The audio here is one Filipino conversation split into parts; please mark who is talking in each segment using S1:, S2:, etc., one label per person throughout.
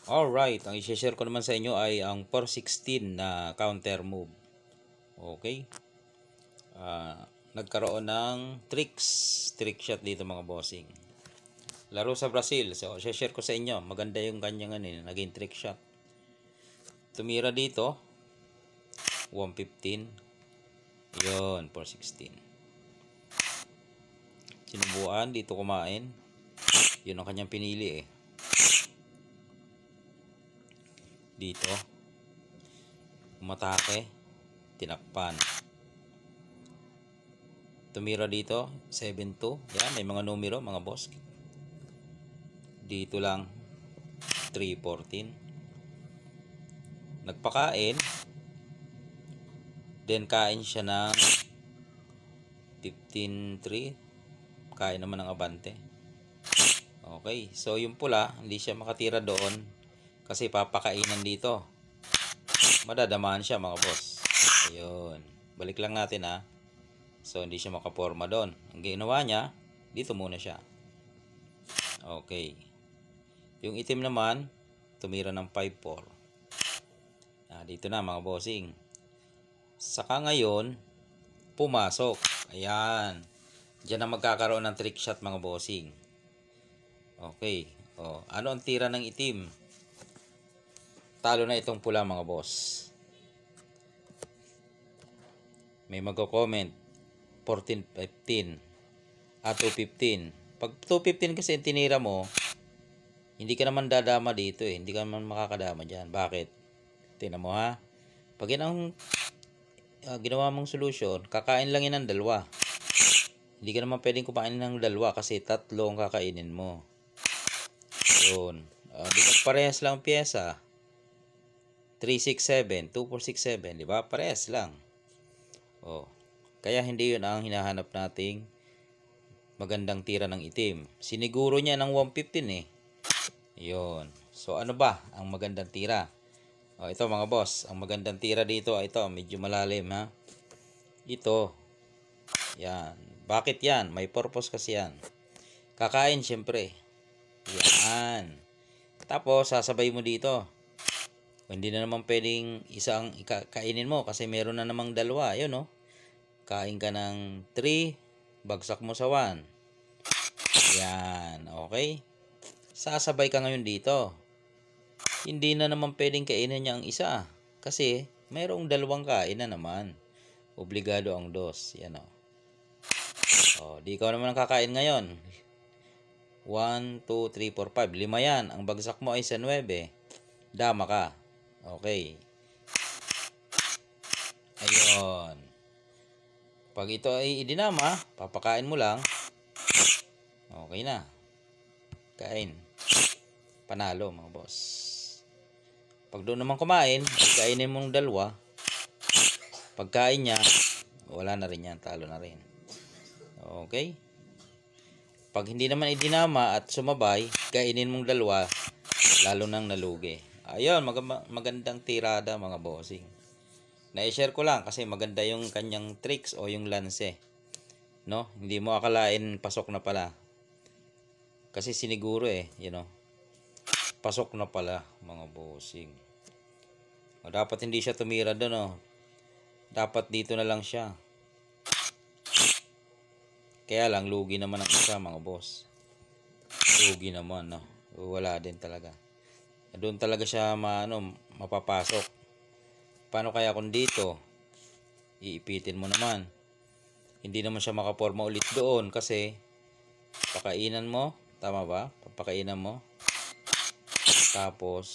S1: Alright, ang i-share ko naman sa inyo ay ang 416 na counter move. Okay. Nagkaroon ng trick shot dito mga bossing. Laro sa Brazil. So, i-share ko sa inyo. Maganda yung kanyang naging trick shot. Tumira dito. 115. Yun, 416. Sinubuan dito kumain. Yun ang kanyang pinili eh. Dito umatake, tinakpan. Tumira dito 7-2. Yan, may mga numero mga boss. Dito lang 3-14. Nagpakain, then kain siya ng 15-3. Kain naman ng abante. Okay, so yung pula hindi siya makatira doon kasi papakainan dito. Madadamaan siya mga boss. Ayun. Balik lang natin ha. So hindi siya makaporma doon. Ang ginawa niya, dito muna siya. Okay. Yung itim naman, tumira ng 5-4. Dito na mga bossing. Saka ngayon, pumasok. Ayan. Diyan na magkakaroon ng trick shot mga bossing. Okay. Ano ang tira ng itim? Talo na itong pula mga boss. May magko-comment 14-15 at 2-15. Pag 2-15 kasi tinira mo, hindi ka naman dadama dito eh. Hindi ka naman makakadama dyan. Bakit? Tingnan mo ha. Pag yan ang ginawa mong solution, kakain lang yan ng dalawa. Hindi ka naman pwedeng kumain ng dalawa kasi tatlo ang kakainin mo. Yun. Di ba parehas lang pyesa? 3-6-7, 2-4-6-7, di ba? Parehas lang. Kaya hindi yun ang hinahanap nating magandang tira ng itim. Siniguro niya ng 115 eh. Yun. So ano ba ang magandang tira? Ito mga boss, ang magandang tira dito, ito, medyo malalim ha. Ito. Yan. Bakit yan? May purpose kasi yan. Kakain syempre. Yan. Tapos sasabay mo dito. Hindi na naman pwedeng isang kainin mo kasi meron na namang dalawa. Ayun no. Kain ka ng 3, bagsak mo sa 1. Yan. Okay. Sasabay ka ngayon dito. Hindi na naman pwedeng kainin niya ang isa. Kasi mayroong dalawang kain na naman. Obligado ang dos. Yan o. Di ikaw naman ang kakain ngayon. 1, 2, 3, 4, 5. 5 yan. Ang bagsak mo ay sa 9. Dama ka. Okay. Ayun. Pag ito ay idinama, papakain mo lang. Okay na. Kain. Panalo mga boss. Pag doon naman kumain, kainin mong dalawa. Pagkain niya, wala na rin yan. Talo na rin. Okay. Pag hindi naman idinama at sumabay, kainin mong dalawa, lalo nang nalugi. Ayun, magandang tirada mga bossing. Na-share ko lang kasi maganda yung kanyang tricks o yung lance. No? Hindi mo akalain pasok na pala. Kasi siniguro eh, pasok na pala mga bossing. Dapat hindi siya tumira doon Dapat dito na lang siya. Kaya lang lugi naman ang isa mga boss. Lugi naman Wala din talaga. Doon talaga siya mapapasok. Paano kaya kung dito? Iipitin mo naman. Hindi naman siya makaporma ulit doon kasi pakainan mo. Tama ba? Papakainan mo. Tapos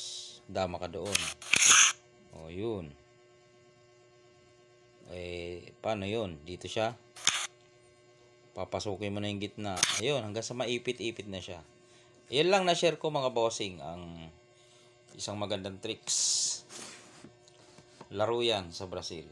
S1: dama ka doon. Yun. Paano yun? Dito siya. Papasukin mo na yung gitna. Ayun, hanggang sa maipit-ipit na siya. Ayun lang na-share ko mga bossing. Ang isang magandang tricks. Laro yan sa Brazil.